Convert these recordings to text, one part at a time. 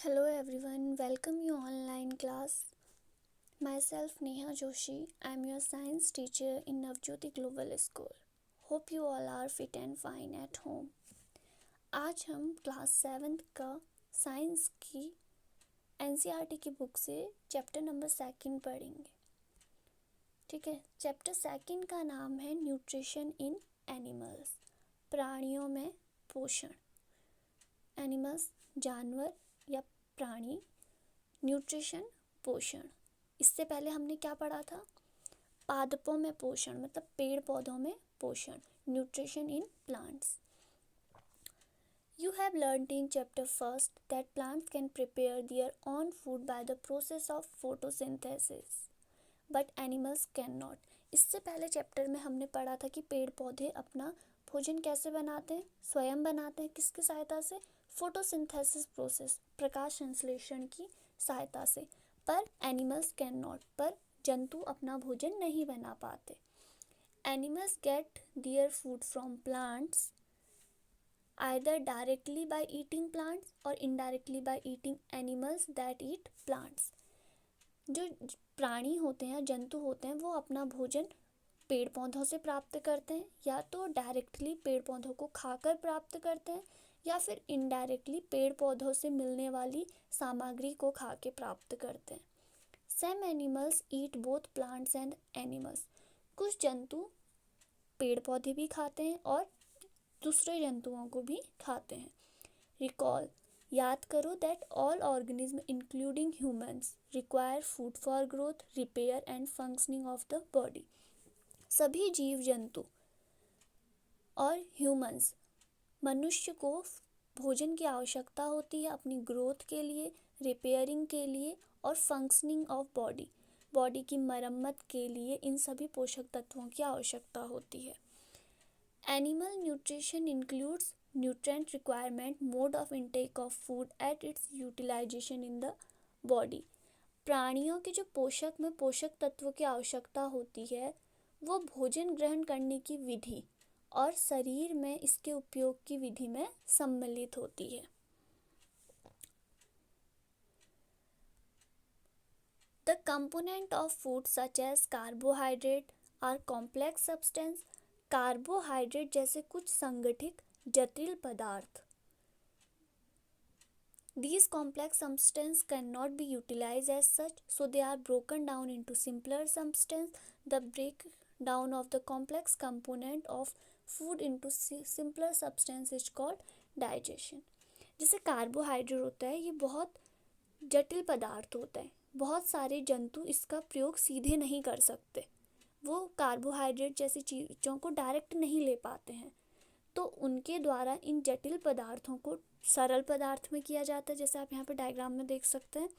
Hello everyone, welcome you online class. Myself Neha Joshi, I am your science teacher in Navjyoti Global School. Hope you all are fit and fine at home. आज हम class 7th का science की NCERT की book से chapter number 2 पढ़ेंगे. ठीक है, chapter 2 का नाम है न्यूट्रिशन इन एनिमल्स, प्राणियों में पोषण. एनिमल्स जानवर या प्राणी, न्यूट्रिशन पोषण. इससे पहले हमने क्या पढ़ा था? पादपों में पोषण मतलब पेड़ पौधों में पोषण, nutrition in plants. You have learnt in chapter 1 that plants can prepare their own food by the process of photosynthesis, but animals cannot. इससे पहले चैप्टर में हमने पढ़ा था कि पेड़ पौधे अपना भोजन कैसे बनाते हैं, स्वयं बनाते हैं. किसकी सहायता से? फोटोसिंथेसिस प्रोसेस, प्रकाश संश्लेषण की सहायता से. पर एनिमल्स कैन नॉट, पर जंतु अपना भोजन नहीं बना पाते. Animals gate their food from plants either directly by eating plants or indirectly by eating animals that eat plants. जो प्राणी होते हैं, जंतु होते हैं, वो अपना भोजन पेड़ पौधों से प्राप्त करते हैं, या तो डायरेक्टली पेड़ पौधों को खाकर प्राप्त करते हैं या फिर इनडायरेक्टली पेड़ पौधों से मिलने वाली सामग्री को खा के प्राप्त करते हैं. Some animals eat both plants and animals. कुछ जंतु पेड़ पौधे भी खाते हैं और दूसरे जंतुओं को भी खाते हैं. रिकॉल, याद करो that all organism including humans require food for growth, repair and functioning of the body. सभी जीव जंतु और ह्यूमंस, मनुष्य को भोजन की आवश्यकता होती है अपनी ग्रोथ के लिए, रिपेयरिंग के लिए और फंक्शनिंग ऑफ बॉडी, बॉडी की मरम्मत के लिए इन सभी पोषक तत्वों की आवश्यकता होती है. Animal nutrition includes nutrient requirement, mode of intake of food at its utilization in the body. प्राणियों के जो पोषक में पोषक तत्वों की आवश्यकता होती है वो भोजन ग्रहण करने की विधि और शरीर में इसके उपयोग की विधि में सम्मिलित होती है. The component of food such as carbohydrate are complex substance. Carbohydrate जैसे कुछ संगठित जटिल पदार्थ. These complex substances cannot be utilized as such, so they are broken down into simpler substances. The breakdown of the complex component of food into simpler substance is called digestion. जैसे carbohydrate होता है, ये बहुत जटिल पदार्थ होता है. बहुत सारे जंतु इसका प्रयोग सीधे नहीं कर सकते, वो कार्बोहाइड्रेट जैसी चीज़ों को डायरेक्ट नहीं ले पाते हैं, तो उनके द्वारा इन जटिल पदार्थों को सरल पदार्थ में किया जाता है. जैसे आप यहाँ पे डायग्राम में देख सकते हैं,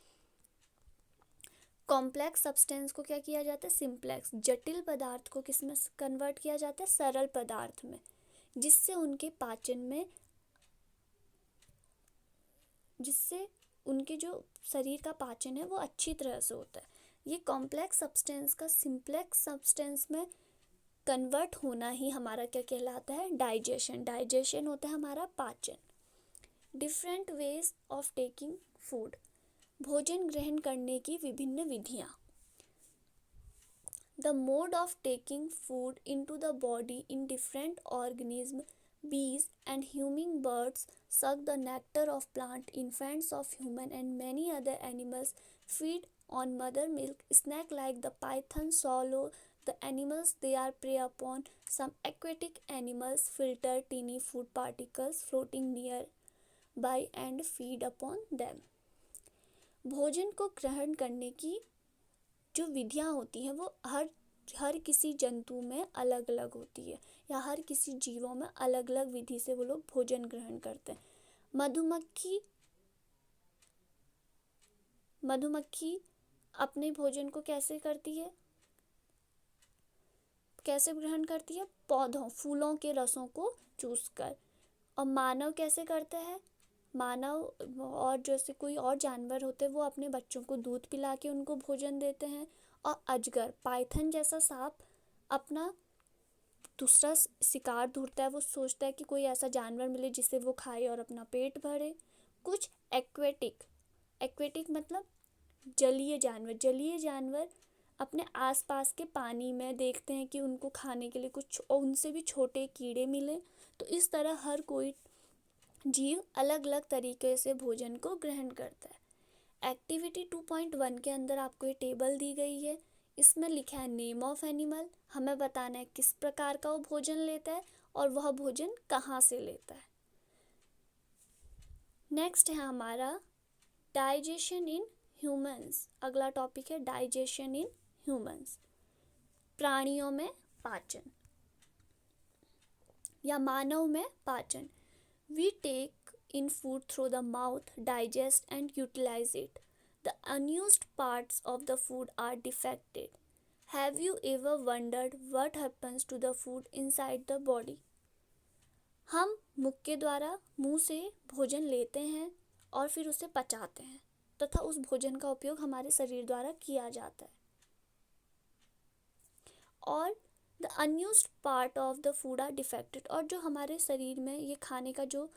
कॉम्प्लेक्स सब्सटेंस को क्या किया जाता है? सिंप्लेक्स. जटिल पदार्थ को किस में कन्वर्ट किया जाता है? सरल पदार्थ में, जिससे उनके जो शरीर का पाचन है वो अच्छी तरह से होता है. ये कॉम्प्लेक्स सब्सटेंस का सिंप्लेक्स सब्सटेंस में कन्वर्ट होना ही हमारा क्या कहलाता है? डाइजेशन. डाइजेशन होता है हमारा पाचन. Different ways of taking food, भोजन ग्रहण करने की विभिन्न विधियाँ. The mode of taking food into the body in different organism. Bees and hummingbirds suck the nectar of plant. Infants of human and many other animals feed on mother milk. Snake like the python swallow the animals they are prey upon. Some aquatic animals filter tiny food particles floating nearby and feed upon them. भोजन को ग्रहण करने की जो विधियाँ होती हैं वो हर किसी जंतु में अलग अलग होती है, या हर किसी जीवों में अलग अलग विधि से वो लोग भोजन ग्रहण करते हैं. मधुमक्खी अपने भोजन को कैसे ग्रहण करती है? पौधों, फूलों के रसों को चूसकर. और मानव कैसे करते हैं? मानव और जैसे कोई और जानवर होते हैं वो अपने बच्चों को दूध पिला के उनको भोजन देते हैं. और अजगर, पाइथन जैसा सांप अपना दूसरा शिकार ढूंढता है, वो सोचता है कि कोई ऐसा जानवर मिले जिसे वो खाए और अपना पेट भरे. कुछ एक्वेटिक एक्वेटिक मतलब जलीय जानवर। जलीय जानवर अपने आसपास के पानी में देखते हैं कि उनको खाने के लिए कुछ और उनसे भी छोटे कीड़े मिले। तो इस तरह हर कोई जीव अलग अलग तरीके से भोजन को ग्रहण करता है। एक्टिविटी 2.1 के अंदर आपको ये टेबल दी गई है। इसमें लिखा है नेम ऑफ एनिमल। हमें बताना है किस प्रकार का वो भोजन लेता है और वह भोजन कहाँ से लेता है। नेक्स्ट है हमारा डाइजेशन इन ह्यूमंस। अगला टॉपिक है डाइजेशन इन ह्यूमंस। प्राणियों में पाचन या मानव में पाचन। We take in food through the mouth, digest and utilize it. The unused parts of the food are defected. Have you ever wondered what happens to the food inside the body? हम मुख के द्वारा मुंह से भोजन लेते हैं और फिर उसे पचाते हैं तथा उस भोजन का उपयोग हमारे शरीर द्वारा किया जाता है। और the unused part of the food are defected. और जो हमारे शरीर में ये खाने का जो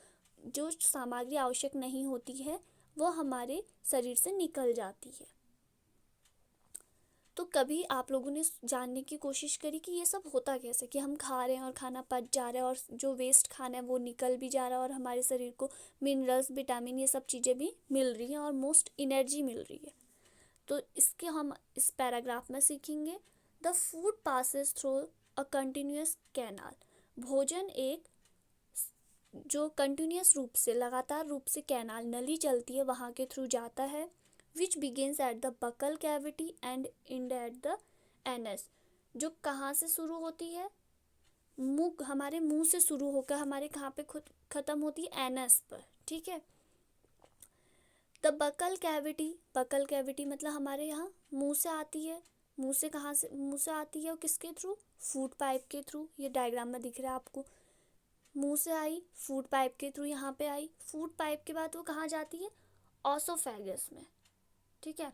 सामग्री आवश्यक नहीं होती है वो हमारे शरीर से निकल जाती है। तो कभी आप लोगों ने जानने की कोशिश करी कि ये सब होता कैसे, कि हम खा रहे हैं और खाना पच जा रहा है और जो वेस्ट खाना है वो निकल भी जा रहा है और हमारे शरीर को मिनरल्स, विटामिन, ये सब चीज़ें भी मिल रही हैं और मोस्ट एनर्जी मिल रही है। तो इसके हम इस पैराग्राफ में सीखेंगे। The food passes through a continuous canal. भोजन एक जो कंटिन्यूअस रूप से, लगातार रूप से कैनाल, नली चलती है, वहाँ के थ्रू जाता है। Which begins at the buccal cavity and end at the anus. जो कहाँ से शुरू होती है? मुंह, हमारे मुंह से शुरू होकर हमारे कहाँ पे खुद खत्म होती है? एनस पर। ठीक है। The buccal cavity, buccal cavity मतलब हमारे यहाँ मुंह से आती है। मुंह से कहाँ से मुंह से आती है और किसके थ्रू? फूड पाइप के थ्रू। ये डायग्राम में दिख रहा है आपको। मुंह से आई, फूड पाइप के थ्रू यहाँ पे आई। फूड पाइप के बाद वो कहाँ जाती है? ऑसोफेगस में। ठीक है।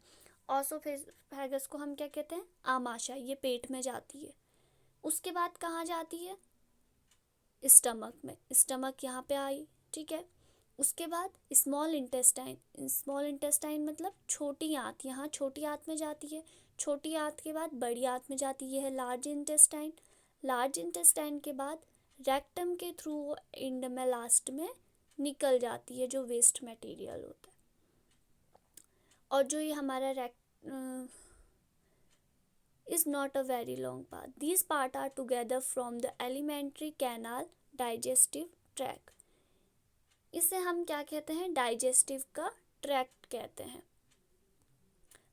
ऑसोफेगस को हम क्या कहते हैं? आमाशय। ये पेट में जाती है। उसके बाद कहाँ जाती है? स्टमक में। स्टमक यहाँ पे आई। ठीक है। उसके बाद स्मॉल इंटेस्टाइन। स्मॉल इंटेस्टाइन मतलब छोटी आंत। यहाँ छोटी आंत में जाती है। छोटी आंत के बाद बड़ी आंत में जाती है लार्ज इंटेस्टाइन। लार्ज इंटेस्टाइन के बाद रेक्टम के थ्रू एंड में लास्ट में निकल जाती है जो वेस्ट मटेरियल होता है। और जो ये हमारा is not a very long path. These parts are together from the alimentary canal digestive tract. इसे हम क्या कहते हैं? डाइजेस्टिव का ट्रैक्ट कहते हैं।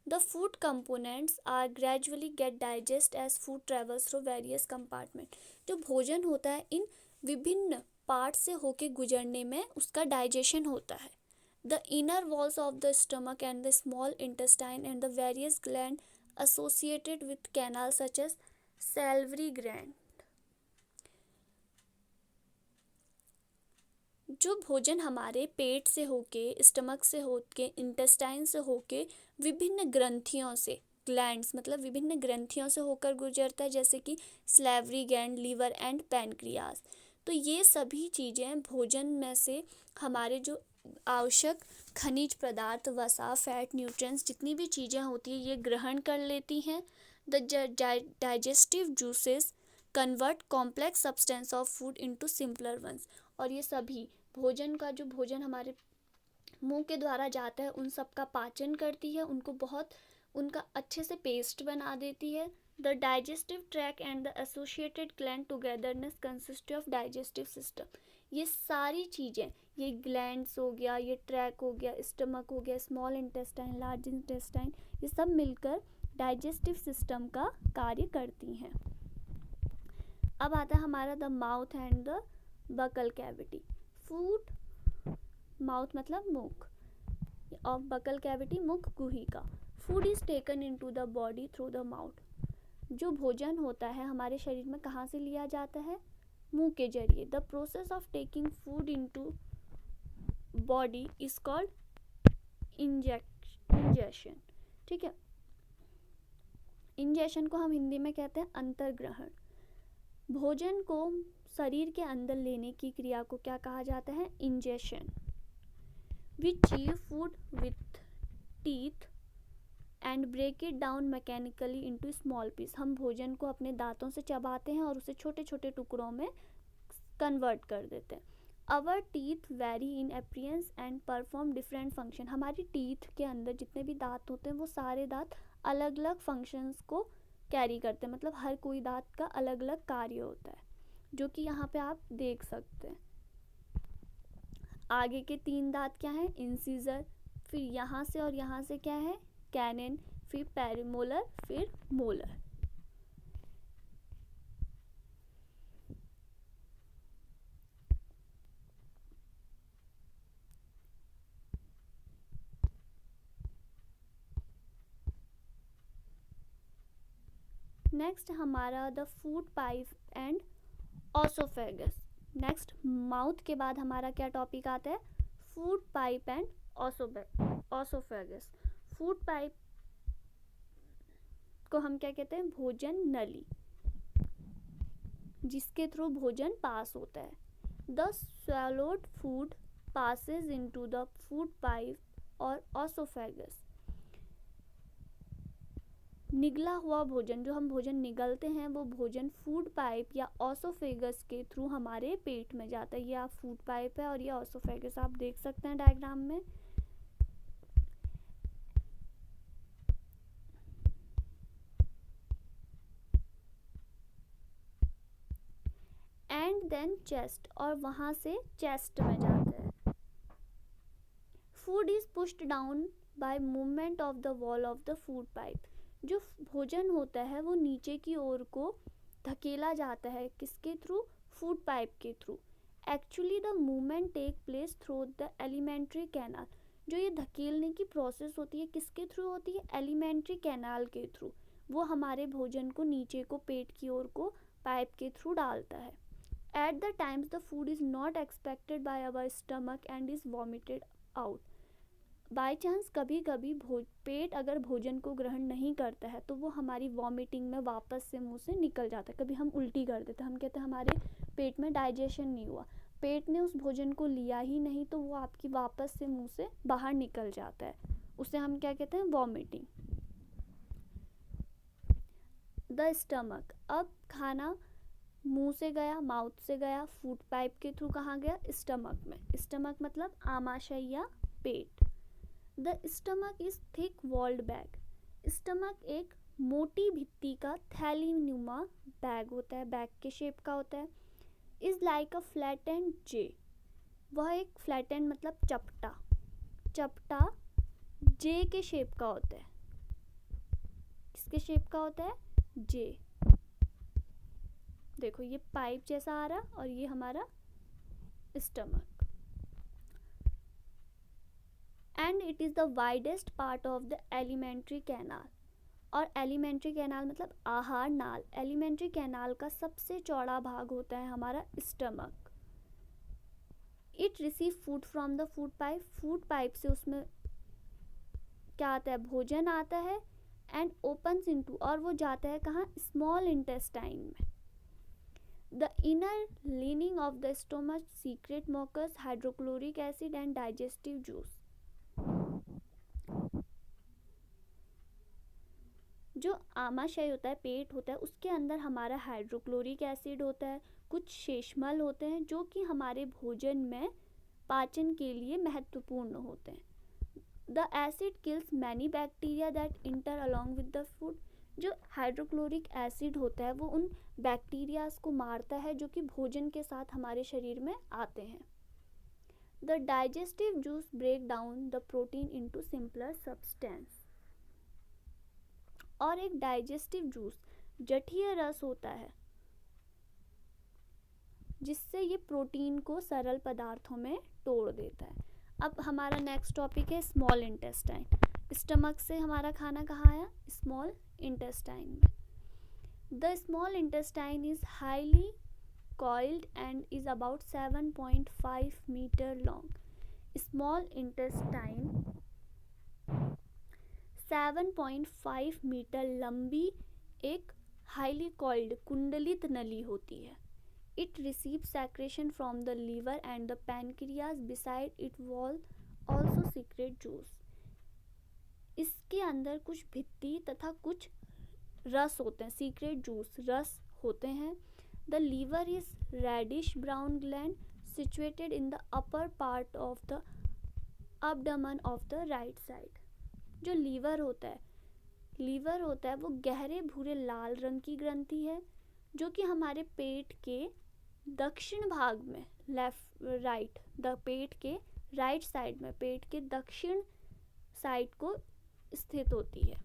The food components are gradually get digest as food travels through various compartment. जो भोजन होता है इन विभिन्न पार्ट से होके गुजरने में उसका डाइजेशन होता है। The inner walls of the stomach and the small intestine and the various glands associated with canal such as salivary gland. जो भोजन हमारे पेट से होके, स्टमक से होके, इंटेस्टाइन से होके विभिन्न ग्रंथियों से, ग्लैंड्स मतलब विभिन्न ग्रंथियों से होकर गुजरता है, जैसे कि salivary gland, liver and pancreas. तो ये सभी चीज़ें भोजन में से हमारे जो आवश्यक खनिज पदार्थ, वसा, फैट, न्यूट्रिएंट्स, जितनी भी चीज़ें होती हैं ये ग्रहण कर लेती हैं। The digestive juices convert complex substance of food into simpler ones. और ये सभी भोजन का, जो भोजन हमारे मुंह के द्वारा जाता है, उन सब का पाचन करती है, उनको बहुत उनका अच्छे से पेस्ट बना देती है। The digestive track and the associated gland togetherness consist of digestive system. ये सारी चीज़ें, ये ग्लैंड्स हो गया, ये ट्रैक हो गया, स्टमक हो गया, स्मॉल इंटेस्टाइन, लार्ज इंटेस्टाइन, ये सब मिलकर डाइजेस्टिव सिस्टम का कार्य करती हैं। अब आता है हमारा the mouth and the buccal cavity. Food, mouth मतलब मुख, और बकल कैविटी मुख गुहिका। Food is taken into the body through the mouth. जो भोजन होता है हमारे शरीर में कहाँ से लिया जाता है? मुंह के जरिए। The process of taking food into body is called ingestion. ठीक है। इंजेशन को हम हिंदी में कहते हैं अंतर्ग्रहण। भोजन को शरीर के अंदर लेने की क्रिया को क्या कहा जाता है? Ingestion. We chew food with teeth and break it down mechanically into small piece. हम भोजन को अपने दांतों से चबाते हैं और उसे छोटे छोटे टुकड़ों में कन्वर्ट कर देते हैं। Our teeth very in appearance and perform different function. हमारी टीथ के अंदर जितने भी दांत होते हैं वो सारे दांत अलग अलग फंक्शंस को कैरी करते हैं, मतलब हर कोई दांत का अलग अलग कार्य होता है, जो कि यहाँ पे आप देख सकते हैं। आगे के 3 दांत क्या हैं? इंसिजर, फिर यहाँ से और यहाँ से क्या है? कैनिन, फिर पेरिमोलर, फिर मोलर। नेक्स्ट हमारा the food pipe and oesophagus. Next mouth के बाद हमारा क्या टॉपिक आता है? Food pipe and oesophagus. Food pipe को हम क्या कहते हैं? भोजन नली, जिसके थ्रू भोजन पास होता है। The swallowed food passes into the food pipe और ऑसोफेगस। निगला हुआ भोजन, जो हम भोजन निगलते हैं, वो भोजन फूड पाइप या ऑसोफेगस के थ्रू हमारे पेट में जाता है। ये आप फूड पाइप है और ये ऑसोफेगस आप देख सकते हैं डायग्राम में। एंड देन चेस्ट, और वहां से चेस्ट में जाता है। Food is pushed down by movement of the wall of the food pipe. जो भोजन होता है वो नीचे की ओर को धकेला जाता है, किसके थ्रू? फूड पाइप के through. Actually the movement take place through the alimentary canal. जो ये धकेलने की प्रोसेस होती है किसके थ्रू होती है? एलिमेंट्री कैनाल के थ्रू। वो हमारे भोजन को नीचे को पेट की ओर को पाइप के थ्रू डालता है। At the times the food is not expected by our stomach and is vomited out. By chance कभी कभी पेट अगर भोजन को ग्रहण नहीं करता है तो वो हमारी वॉमिटिंग में वापस से मुंह से निकल जाता है। कभी हम उल्टी कर देते हैं, हम कहते हैं हमारे पेट में डाइजेशन नहीं हुआ, पेट ने उस भोजन को लिया ही नहीं, तो वो आपकी वापस से मुंह से बाहर निकल जाता है, उसे हम क्या कहते हैं? वॉमिटिंग। द स्टमक, अब खाना मुंह से गया, माउथ से गया, फूड पाइप के थ्रू कहाँ गया? स्टमक में। स्टमक मतलब आमाशय या पेट। The stomach is thick walled bag. Stomach एक मोटी भित्ति का थैलीनुमा बैग होता है, बैग के शेप का होता है। इज लाइक अ फ्लैटेंड जे, वह एक फ्लैटेंड मतलब चपटा, चपटा जे के शेप का होता है। किसके शेप का होता है? जे। देखो ये पाइप जैसा आ रहा और ये हमारा stomach. And it is the widest part of the alimentary canal. और एलिमेंट्री कैनाल मतलब आहार नाल, एलिमेंट्री कैनाल का सबसे चौड़ा भाग होता है हमारा stomach. It receive food from the food pipe, food pipe से उसमें क्या आता है? भोजन आता है। एंड ओपन्स इनटू, और वो जाता है कहाँ? स्मॉल इंटेस्टाइन में। The inner lining of the stomach secrete mucus, hydrochloric acid and digestive juice। जो आमाशय होता है, पेट होता है, उसके अंदर हमारा हाइड्रोक्लोरिक एसिड होता है, कुछ शेषमल होते हैं जो कि हमारे भोजन में पाचन के लिए महत्वपूर्ण होते हैं। The acid kills many bacteria that inter along with the food. जो हाइड्रोक्लोरिक एसिड होता है वो उन बैक्टीरियाज को मारता है जो कि भोजन के साथ हमारे शरीर में आते हैं। The digestive juice break down the protein into simpler substance. और एक डाइजेस्टिव जूस जठीय रस होता है जिससे ये प्रोटीन को सरल पदार्थों में तोड़ देता है। अब हमारा नेक्स्ट टॉपिक है स्मॉल इंटेस्टाइन। स्टमक से हमारा खाना कहाँ आया? स्मॉल इंटेस्टाइन में। The small intestine is highly coiled and is about 7.5 meter long. Small intestine 7.5 metre लंबी एक हाईली कॉइल्ड कुंडलित नली होती है। It receive secretion from the liver and the pancreas, beside it wall also secrete juice. इसके अंदर कुछ भित्ति तथा कुछ रस होते हैं, सीक्रेट जूस रस होते हैं। The liver is reddish brown gland situated in the upper part of the abdomen of the right side. जो लीवर होता है वो गहरे भूरे लाल रंग की ग्रंथि है जो कि हमारे पेट के दक्षिण भाग में पेट के राइट साइड में, पेट के दक्षिण साइड को स्थित होती है।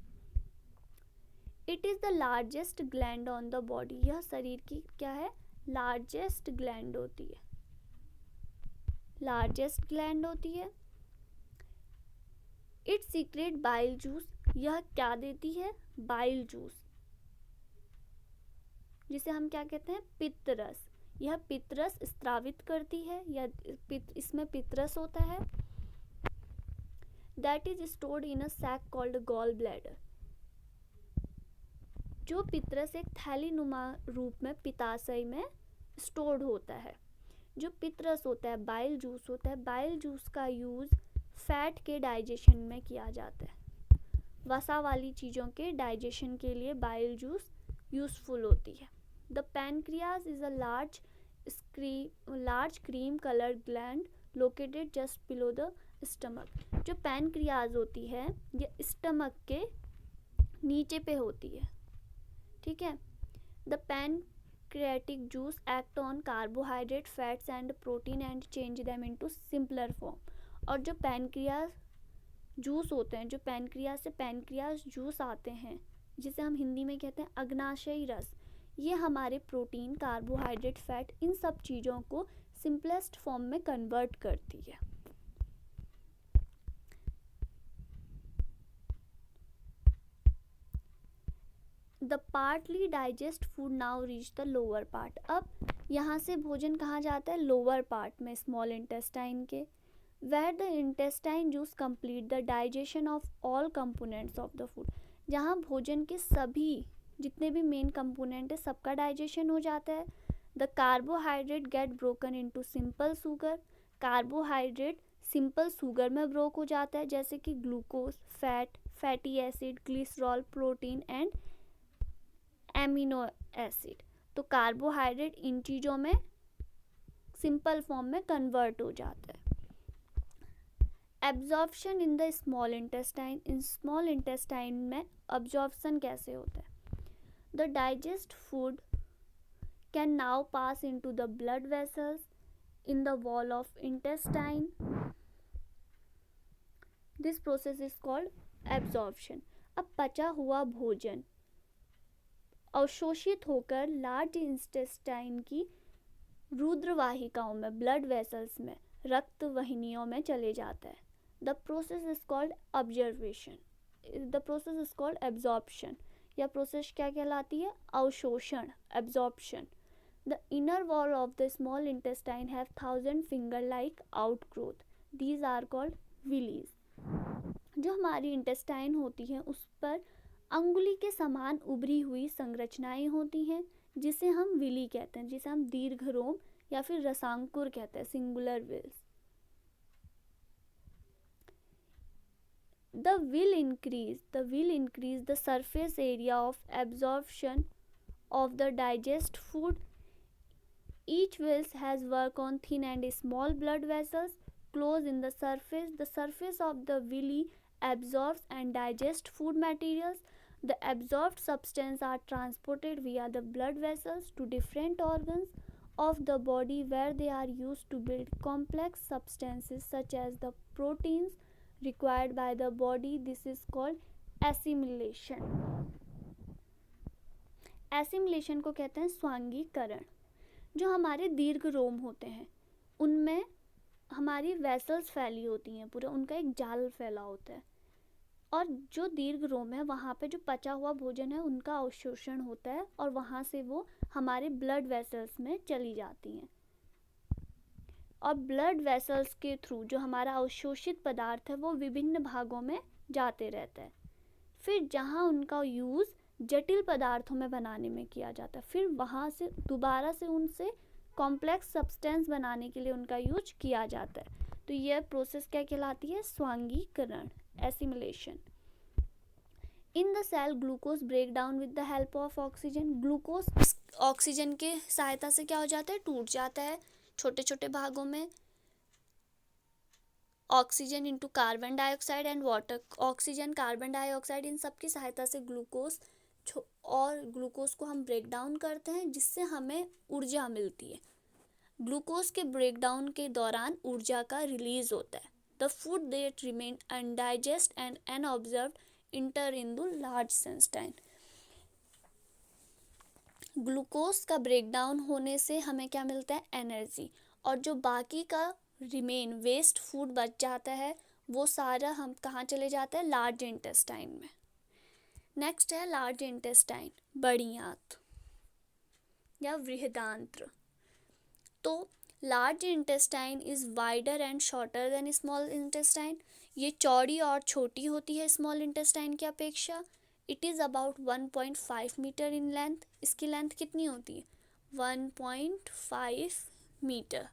It is the largest gland on the body. यह शरीर की क्या है, लार्जेस्ट ग्लैंड होती है, लार्जेस्ट ग्लैंड होती है। It secrete bile juice. यह क्या देती है, बाइल जूस, जिसे हम क्या कहते हैं, पित्तरस। यह पित्तरस स्त्रावित करती है, या इसमें पित्तरस होता है। That is stored in a sac called gall bladder. जो पित्तरस एक थैली नुमा रूप में पित्ताशय में स्टोर्ड होता है। जो पित्तरस होता है, बाइल जूस होता है, बाइल जूस का यूज फैट के डाइजेशन में किया जाता है। वसा वाली चीज़ों के डाइजेशन के लिए बाइल जूस यूजफुल होती है। The pancreas is a large cream coloured gland located just below the stomach. जो पैनक्रियाज होती है ये स्टमक के नीचे पे होती है, ठीक है। The pancreatic juice act on carbohydrate, fats and protein and change them into simpler form. और जो पैनक्रियाज जूस होते हैं, जो पैनक्रियाज से पैनक्रियाज जूस आते हैं, जिसे हम हिंदी में कहते हैं अग्नाशयी रस, ये हमारे प्रोटीन, कार्बोहाइड्रेट, फैट, इन सब चीज़ों को सिंपलेस्ट फॉर्म में कन्वर्ट करती है। The partly digest food now reach the lower part. अब यहाँ से भोजन कहाँ जाता है, लोअर पार्ट में, स्मॉल इंटेस्टाइन के। Where the intestine juice complete the digestion of all components of the food। जहाँ भोजन के सभी जितने भी मेन कंपोनेंट है सबका डाइजेशन हो जाता है। The carbohydrate get broken into simple sugar. Carbohydrate simple sugar में ब्रोक हो जाता है, जैसे कि glucose, fat, fatty acid, glycerol, protein and amino acid. तो कार्बोहाइड्रेट इन चीज़ों में सिंपल फॉर्म में कन्वर्ट हो जाता है। Absorption in the small intestine. In small intestine में अब्जॉर्प्शन कैसे होता है, the digest food can now pass into the blood vessels in the wall of intestine. This process is called absorption. अब पचा हुआ भोजन अवशोषित होकर लार्ज इंटेस्टाइन की रुद्रवाहिकाओं में, ब्लड वेसल्स में, रक्त वाहिनियों में चले जाता है। The process is called absorption. The process is called absorption. यह प्रोसेस क्या कहलाती है, अवशोषण, absorption. The inner wall of the small intestine have 1000 finger-like outgrowth. These are called villi. जो हमारी इंटेस्टाइन होती है उस पर अंगुली के समान उभरी हुई संरचनाएं होती हैं, जिसे हम विली कहते हैं, जिसे हम दीर्घरोम या फिर रसांकुर कहते हैं, singular villus. The will increase the surface area of absorption of the digest food. Each will has work on thin and small blood vessels close in the surface. The surface of the villi absorbs and digests food materials. The absorbed substances are transported via the blood vessels to different organs of the body where they are used to build complex substances such as the proteins required by the body. This is called assimilation. Assimilation को कहते हैं स्वांगीकरण। जो हमारे दीर्घ रोम होते हैं उनमें हमारी वेसल्स फैली होती हैं, पूरा उनका एक जाल फैला होता है, और जो दीर्घ रोम है वहाँ पे जो पचा हुआ भोजन है उनका अवशोषण होता है और वहाँ से वो हमारे ब्लड वेसल्स में चली जाती हैं। और ब्लड वेसल्स के थ्रू जो हमारा अवशोषित पदार्थ है वो विभिन्न भागों में जाते रहता है। फिर जहाँ उनका यूज़ जटिल पदार्थों में बनाने में किया जाता है, फिर वहाँ से दोबारा से उनसे कॉम्प्लेक्स सब्सटेंस बनाने के लिए उनका यूज किया जाता है। तो यह प्रोसेस क्या कहलाती है, स्वांगीकरण, assimilation. In the cell glucose break down with the help of oxygen. Glucose oxygen के सहायता से क्या हो जाता है, टूट जाता है छोटे छोटे भागों में। Oxygen into carbon dioxide and water, oxygen carbon dioxide in सब की सहायता से ग्लूकोज और ग्लूकोज को हम ब्रेक डाउन करते हैं, जिससे हमें ऊर्जा मिलती है। ग्लूकोज के ब्रेकडाउन के दौरान ऊर्जा का रिलीज होता है। The food that remain undigested and unabsorbed enter in the large intestine. Glucose का ब्रेकडाउन होने से हमें क्या मिलता है, एनर्जी। और जो बाकी का रिमेन वेस्ट फूड बच जाता है वो सारा हम कहाँ चले जाता है, लार्ज इंटेस्टाइन में। नेक्स्ट है लार्ज इंटेस्टाइन, बड़ी आंत या बृहदांत्र। तो large intestine is wider and shorter than small intestine. ये चौड़ी और छोटी होती है स्मॉल इंटेस्टाइन की अपेक्षा। It is about 1.5 metre in length. इसकी लेंथ कितनी होती है, 1.5 metre.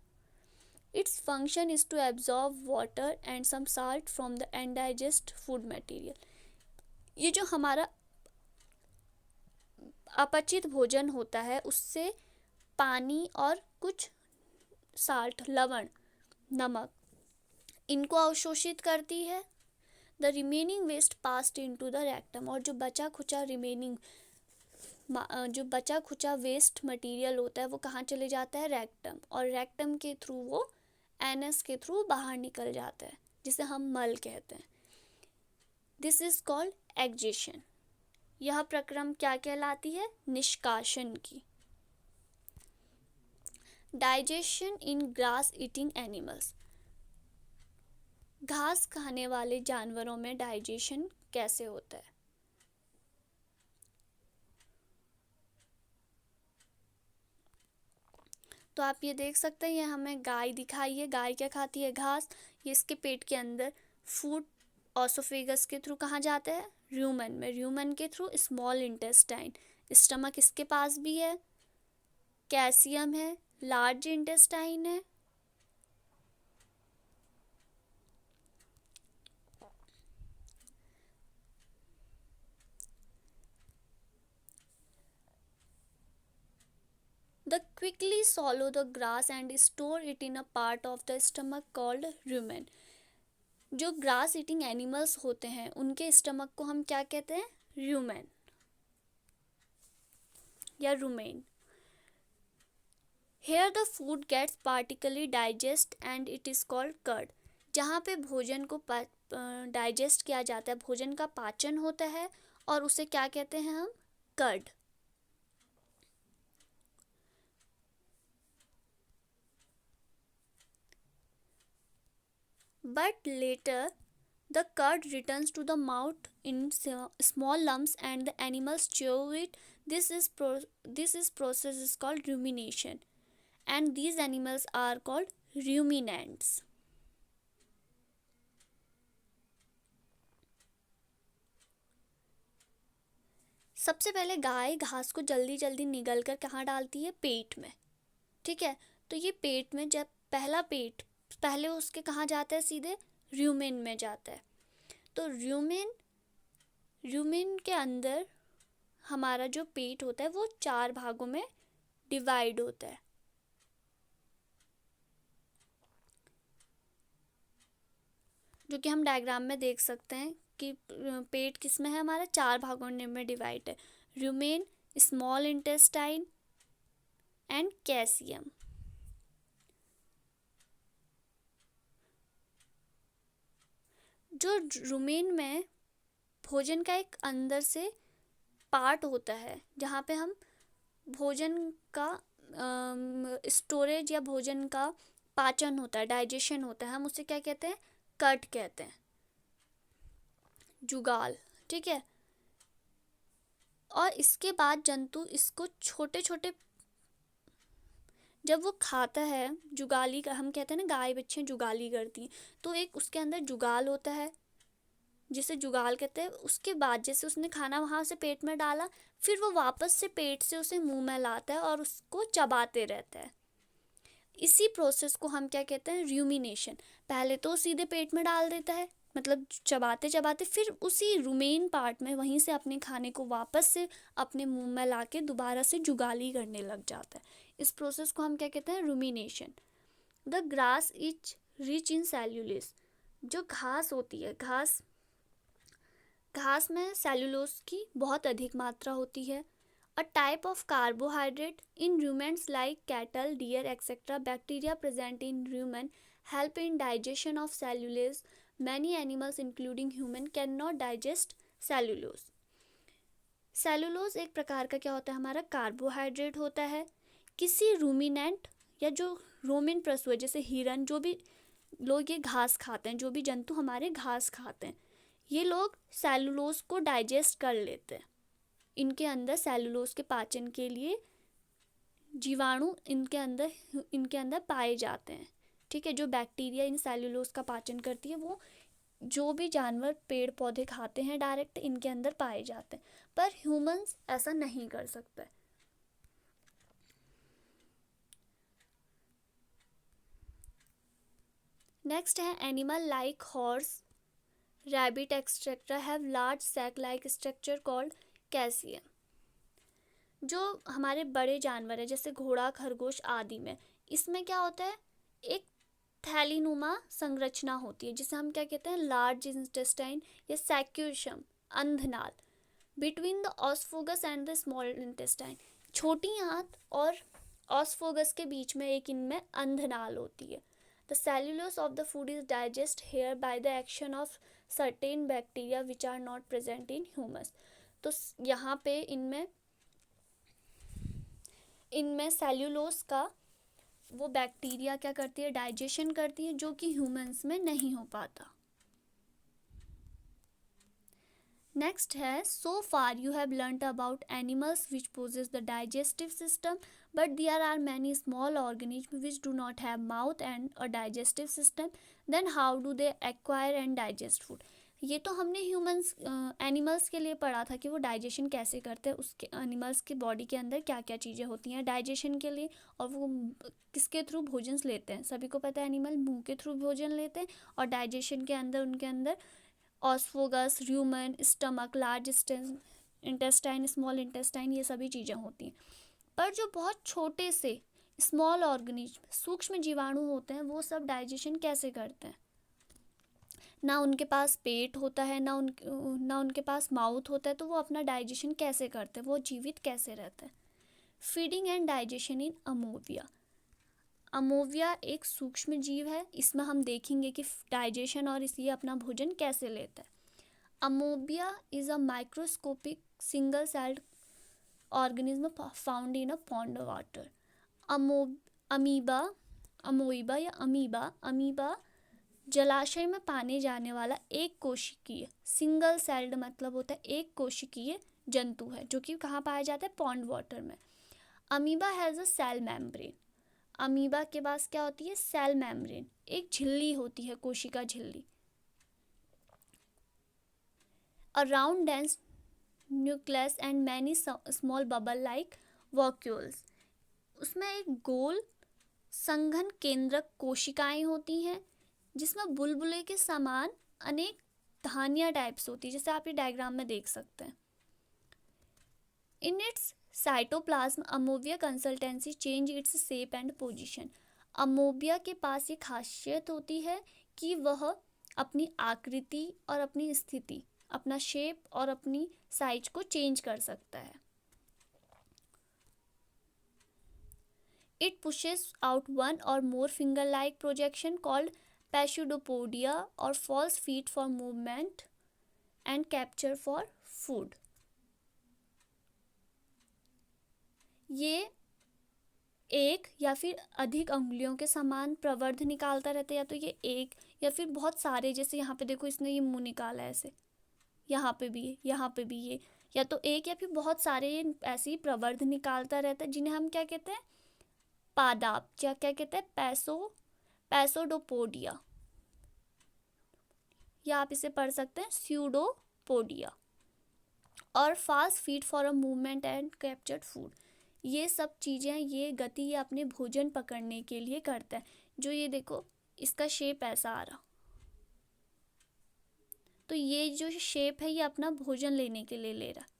Its function is to absorb water and some salt from the undigest food material. ये जो हमारा अपचित भोजन होता है उससे पानी और कुछ साल्ट, लवण, नमक, इनको अवशोषित करती है। The remaining waste passed into the rectum. और जो बचा खुचा वेस्ट मटेरियल होता है वो कहाँ चले जाता है, रेक्टम। और रेक्टम के थ्रू वो एनस के थ्रू बाहर निकल जाता है, जिसे हम मल कहते हैं। This is called egestion. यह प्रक्रम क्या कहलाती है, निष्कासन की। Digestion in grass eating animals. घास खाने वाले जानवरों में डाइजेशन कैसे होता है। तो आप ये देख सकते हैं, ये हमें गाय दिखाई है। गाय क्या खाती है, घास। ये इसके पेट के अंदर फूड ऑसोफेगस के थ्रू कहाँ जाता है, र्यूमन में। र्यूमन के थ्रू स्मॉल इंटेस्टाइन। स्टमक इसके पास भी है, कैल्शियम है, लार्ज इंटेस्टाइन है। The quickly swallow the grass and store it in a part of the stomach called rumen. जो ग्रास ईटिंग एनिमल्स होते हैं उनके स्टमक को हम क्या कहते हैं, र्यूमेन या rumen. Here the food gets partially digest and it is called curd. जहाँ पे भोजन को डाइजेस्ट किया जाता है, भोजन का पाचन होता है, और उसे क्या कहते हैं हम, curd. But later the curd returns to the mouth in small lumps and the animals chew it. This process is called rumination, and these animals are called ruminants. सबसे पहले गाय घास को जल्दी जल्दी निगल कर कहाँ डालती है, पेट में। ठीक है, तो ये पेट में जब पहले उसके कहाँ जाता है, सीधे र्यूमेन में जाता है। तो र्यूमेन के अंदर हमारा जो पेट होता है वो 4 भागों में डिवाइड होता है। जो कि हम डायग्राम में देख सकते हैं कि पेट किस में है, हमारा 4 भागों में डिवाइड है, rumen, small intestine and calcium. जो रूमेन में भोजन का एक अंदर से पार्ट होता है जहाँ पे हम भोजन का स्टोरेज या भोजन का पाचन होता है, डाइजेशन होता है, हम उसे क्या कहते हैं, कट कहते हैं, जुगाल। ठीक है, और इसके बाद जंतु इसको छोटे छोटे, जब वो खाता है, जुगाली का हम कहते हैं ना, गाय बच्चे जुगाली करती हैं, तो एक उसके अंदर जुगाल होता है जिसे जुगाल कहते हैं। उसके बाद जैसे उसने खाना वहाँ से पेट में डाला, फिर वो वापस से पेट से उसे मुंह में लाता है और उसको चबाते रहता है। इसी प्रोसेस को हम क्या कहते हैं, र्यूमिनेशन। पहले तो सीधे पेट में डाल देता है, मतलब चबाते चबाते फिर उसी रुमेन पार्ट में वहीं से अपने खाने को वापस से अपने मुंह में लाके दोबारा से जुगाली करने लग जाता है। इस प्रोसेस को हम क्या कहते हैं? Rumination. The grass is rich in cellulose. जो घास होती है, घास में सेल्यूलोज की बहुत अधिक मात्रा होती है। A type of carbohydrate in ruminants like cattle, deer et cetera. Bacteria present in rumen help in digestion of cellulose. Many animals including human can not digest cellulose. Cellulose एक प्रकार का क्या होता है? हमारा कार्बोहाइड्रेट होता है। किसी रूमिनेंट या जो रोमिन पशु है, जैसे हिरन, जो भी लोग ये घास खाते हैं, जो भी जंतु हमारे घास खाते हैं, ये लोग सेलुलोज को डाइजेस्ट कर लेते हैं। इनके अंदर सेलुलोज के पाचन के लिए जीवाणु इनके अंदर पाए जाते हैं। ठीक है, जो बैक्टीरिया इन सेलुलोज का पाचन करती है, वो जो भी जानवर पेड़ पौधे खाते हैं डायरेक्ट इनके अंदर पाए जाते हैं, पर ह्यूमंस ऐसा नहीं कर सकते। नेक्स्ट है animal like horse, rabbit et cetera have large sac like structure called caecum. जो हमारे बड़े जानवर है जैसे घोड़ा, खरगोश आदि में, इसमें क्या होता है? एक थैलीनुमा संरचना होती है जिसे हम क्या कहते हैं? लार्ज इंटेस्टाइन या सैक्यूशम, अंधनाल, between the oesophagus and the small intestine. छोटी आंत और ऑस्फोगस के बीच में एक इनमें अंधनाल होती है। The cellulose of the food is digest here by the action of certain bacteria which are not present in humans. तो यहाँ पे इनमें सेल्यूलोज का वो बैक्टीरिया क्या करती है? डाइजेशन करती है, जो कि ह्यूमंस में नहीं हो पाता। नेक्स्ट है, so far you have learned about animals which possess the digestive system, but there are many small organism which do not have mouth and a digestive system, then how do they acquire and digest food. ये तो हमने humans animals के लिए पढ़ा था कि वो digestion कैसे करते हैं, उसके एनिमल्स के बॉडी के अंदर क्या क्या चीज़ें होती हैं डाइजेशन के लिए, और वो किसके थ्रू भोजन लेते हैं। सभी को पता है एनिमल मुंह के थ्रू भोजन लेते हैं, और डाइजेशन के अंदर उनके अंदर oesophagus, rumen, stomach, large intestine, small intestine, ये सभी चीज़ें होती हैं। पर जो बहुत छोटे से स्मॉल ऑर्गेनिज्म, सूक्ष्म जीवाणु होते हैं, वो सब डाइजेशन कैसे करते हैं? ना उनके पास पेट होता है, ना उनके पास माउथ होता है, तो वो अपना डाइजेशन कैसे करते हैं? वो जीवित कैसे रहते हैं? Feeding and digestion in amoeba. Amoeba एक सूक्ष्म जीव है, इसमें हम देखेंगे कि डाइजेशन और इसलिए अपना भोजन कैसे लेता है। Amoeba is a microscopic single celled organism found in a pond water. Amoeba जलाशय में पाने जाने वाला एक कोशिकीय, सिंगल सेल्ड मतलब होता है एक कोशिकीय जंतु है, जो कि कहाँ पाया जाता है? पॉन्ड वाटर में। Amoeba has a cell membrane. Amoeba के पास क्या होती है? सेल मेम्ब्रेन, एक झिल्ली होती है, कोशिका झिल्ली। Around dense nucleus and many small bubble like vacuoles. उसमें एक गोल संघन केंद्रक कोशिकाएं होती हैं, जिसमें बुलबुले के समान अनेक धानियाँ टाइप्स होती है, जैसे आप ये डायग्राम में देख सकते हैं। In its cytoplasm amoeba constantly change its shape and position. Amoeba के पास ये खासियत होती है कि वह अपनी आकृति और अपनी स्थिति, अपना शेप और अपनी साइज को चेंज कर सकता है। It pushes out one or more finger-like projection called pseudopodia or false feet for movement and capture for food. ये एक या फिर अधिक अंगुलियों के समान प्रवर्ध निकालता रहता है, या तो ये एक या फिर बहुत सारे, जैसे यहाँ पे देखो इसने ये मुंह निकाला है ऐसे, यहाँ पे भी ये, यहाँ पे भी ये, या तो एक या फिर बहुत सारे ये ऐसे ही प्रवर्ध निकालता रहता है, जिन्हें हम क्या कहते हैं? पादाप, क्या क्या कहते हैं? पैसोडोपोडिया, या आप इसे पढ़ सकते हैं स्यूडोपोडिया। और fast feed for a movement and captured food. ये सब चीज़ें, ये गति ये अपने भोजन पकड़ने के लिए करता है। जो ये देखो, इसका शेप ऐसा आ रहा, तो ये जो शेप है ये अपना भोजन लेने के लिए ले रहा है,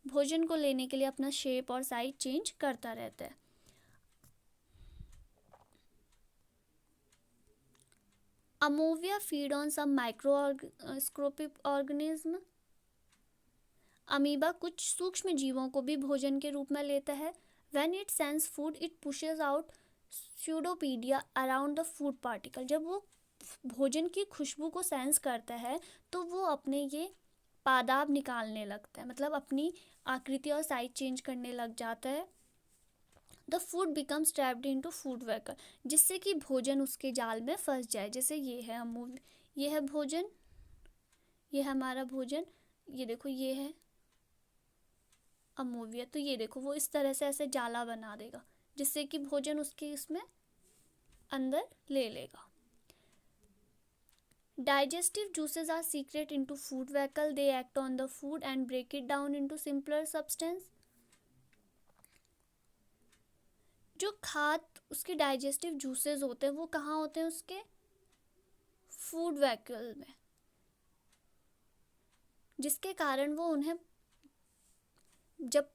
भोजन को लेने के लिए अपना शेप और साइज चेंज करता रहता है। Amoeba feed on some microscopic organism. Amoeba कुछ सूक्ष्म जीवों को भी भोजन के रूप में लेता है। When it sense food it pushes out pseudopodia around the food particle. जब वो भोजन की खुशबू को सेंस करता है तो वो अपने ये पादाब निकालने लगता है, मतलब अपनी आकृति और साइज चेंज करने लग जाता है। The food becomes trapped into food waker, जिससे कि भोजन उसके जाल में फंस जाए। जैसे ये है ये है भोजन, ये है हमारा भोजन, ये देखो ये है अमोविया। तो ये देखो वो इस तरह से ऐसे जाला बना देगा जिससे कि भोजन उसके इसमें अंदर ले लेगा। Digestive juices are secret into food vehicle. They act on the food and break it down into simpler substance. जो उसके डाइजेस्टिव जूसेस होते हैं वो कहाँ होते हैं? उसके फूड वेहिकल में, जिसके कारण वो उन्हें जब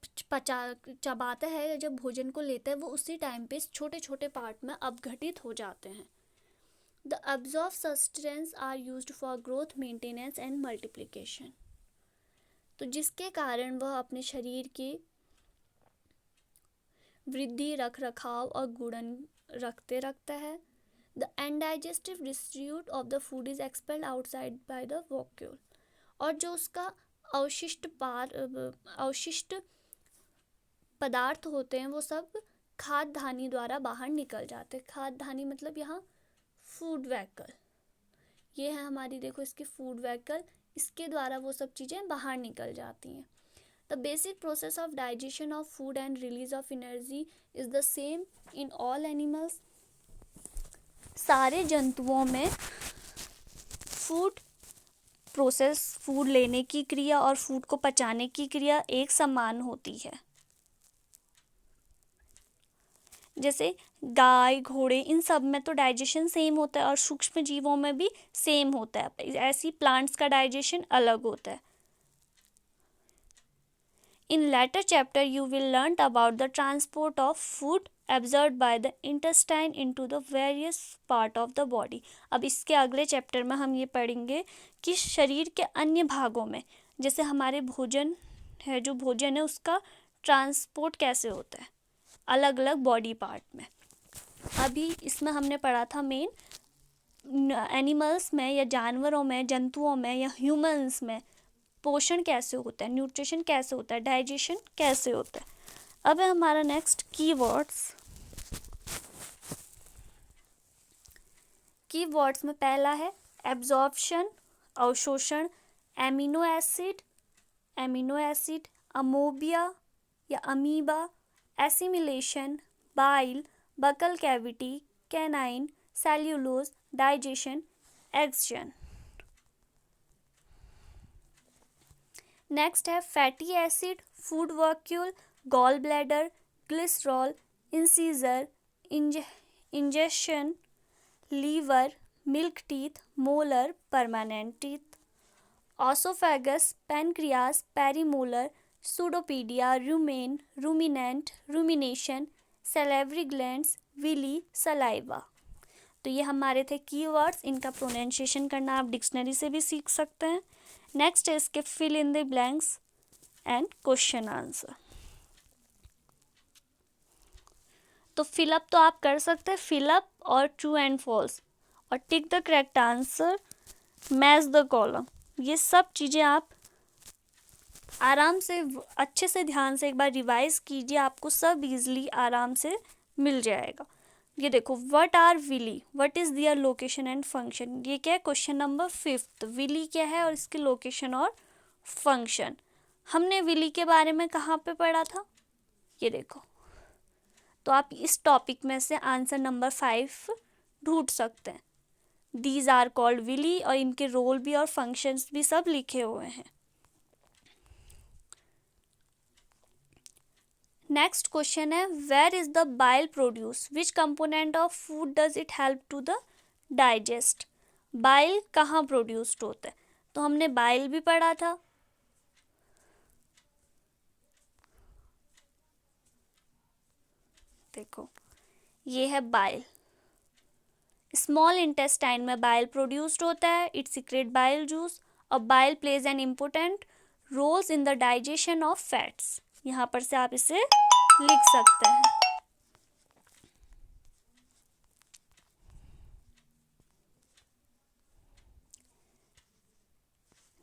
चबाता है या जब भोजन को लेता है वो उसी टाइम पे छोटे छोटे पार्ट में अपघटित हो जाते हैं। The absorbed substances are used for growth, maintenance and multiplication. तो जिसके कारण वह अपने शरीर की वृद्धि, रख रखाव और गुणन रखता है। The undigested residue of the food is expelled outside by the vacuole. और जो उसका अवशिष्ट पदार्थ होते हैं वो सब खाद्य धानी द्वारा बाहर निकल जाते हैं। खाद्य धानी मतलब यहाँ फूड वेहिकल, ये है हमारी, देखो इसकी फूड वेहिकल, इसके द्वारा वो सब चीज़ें बाहर निकल जाती हैं। The basic process of digestion of food and release of energy is the same in all animals. सारे जंतुओं में फूड लेने की क्रिया और फूड को पचाने की क्रिया एक समान होती है। जैसे गाय, घोड़े, इन सब में तो डाइजेशन सेम होता है और सूक्ष्म जीवों में भी सेम होता है। ऐसी प्लांट्स का डाइजेशन अलग होता है। In later chapter you will learn about the transport of food absorbed by the intestine into the various part of the body. अब इसके अगले चैप्टर में हम ये पढ़ेंगे कि शरीर के अन्य भागों में, जैसे हमारे भोजन है उसका ट्रांसपोर्ट कैसे होता है अलग अलग बॉडी पार्ट में। अभी इसमें हमने पढ़ा था मेन एनिमल्स में या जानवरों में, जंतुओं में या ह्यूमंस में पोषण कैसे होता है, न्यूट्रिशन कैसे होता है, डाइजेशन कैसे होता है। अब है हमारा नेक्स्ट कीवर्ड्स में पहला है एब्जॉर्प्शन, अवशोषण, एमिनो एसिड, अमोबिया या amoeba, assimilation, bile, buccal cavity, canine, cellulose, digestion, egestion. Next है fatty acid, food vacuole, gall bladder, glycerol, incisor, injection, liver, milk teeth, molar, permanent teeth, oesophagus, pancreas, premolar, pseudopodia, rumen, ruminant, rumination, salivary glands, villi, saliva. तो ये हमारे थे keywords. इनका pronunciation करना आप dictionary से भी सीख सकते हैं। नेक्स्ट है इसके fill in the blanks and question answer. तो फिलअप तो आप कर सकते हैं, फिलअप और ट्रू एंड फॉल्स, और tick the correct answer, match the column. ये सब चीज़ें आप आराम से अच्छे से ध्यान से एक बार रिवाइज कीजिए, आपको सब इजीली आराम से मिल जाएगा। ये देखो, what are villi, what is their location and function. ये क्या है? Question number 5। विली क्या है और इसकी लोकेशन और फंक्शन। हमने विली के बारे में कहाँ पे पढ़ा था? ये देखो, तो आप इस टॉपिक में से आंसर नंबर 5 ढूंढ सकते हैं। दीज आर कॉल्ड विली, और इनके रोल भी और फंक्शंस भी सब लिखे हुए हैं। नेक्स्ट क्वेश्चन है, where is the bile produce, which component of food does it help to the digest. Bile कहाँ प्रोड्यूस्ड होता है? तो हमने बाइल भी पढ़ा था। देखो ये है बाइल। स्मॉल इंटेस्टाइन में बाइल प्रोड्यूस्ड होता है, इट सीक्रेट बाइल जूस। और bile plays an important roles in the digestion of fats. यहाँ पर से आप इसे लिख सकते हैं।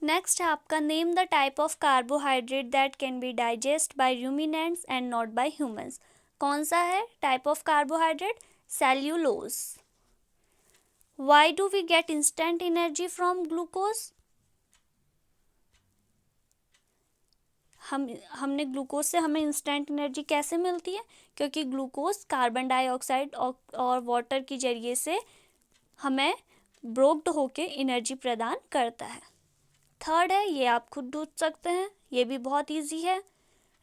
नेक्स्ट है आपका name the type of carbohydrate that can be digest by ruminants and not by humans. कौन सा है type of carbohydrate? Cellulose. Why do we get instant energy from glucose? हमने ग्लूकोज से हमें इंस्टेंट एनर्जी कैसे मिलती है? क्योंकि ग्लूकोज कार्बन डाइऑक्साइड और वाटर के जरिए से हमें ब्रोक्ड होके एनर्जी प्रदान करता है। थर्ड है, ये आप खुद ढूंढ सकते हैं, ये भी बहुत इजी है।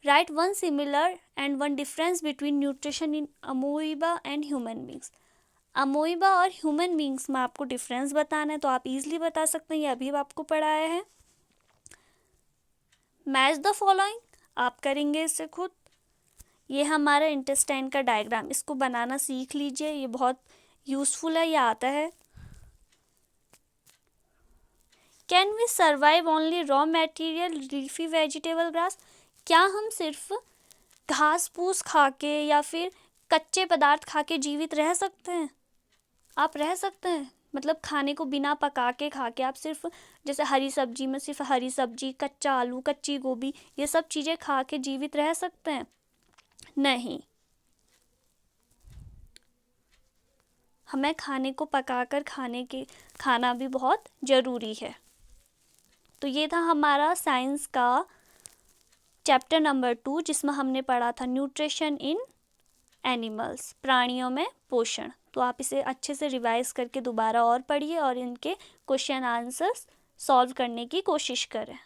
Write one similar and one difference between nutrition in amoeba and human beings. Amoeba और ह्यूमन बींग्स में आपको डिफरेंस बताना है तो आप इजीली बता सकते हैं, ये अभी आपको पढ़ाया है। मैच द फॉलोइंग, आप करेंगे इसे खुद। ये हमारा इंटेस्टाइन का डायग्राम, इसको बनाना सीख लीजिए, ये बहुत यूजफुल है, ये आता है। Can we survive only raw material leafy vegetable grass? क्या हम सिर्फ घास फूस खा के या फिर कच्चे पदार्थ खा के जीवित रह सकते हैं? आप रह सकते हैं, मतलब खाने को बिना पका के खा के आप सिर्फ जैसे हरी सब्जी में सिर्फ हरी सब्जी, कच्चा आलू, कच्ची गोभी, ये सब चीज़ें खा के जीवित रह सकते हैं? नहीं, हमें खाने को पकाकर खाना भी बहुत ज़रूरी है। तो ये था हमारा साइंस का चैप्टर नंबर 2, जिसमें हमने पढ़ा था न्यूट्रिशन इन एनिमल्स, प्राणियों में पोषण। तो आप इसे अच्छे से रिवाइज करके दोबारा और पढ़िए और इनके क्वेश्चन आंसर्स सॉल्व करने की कोशिश करें।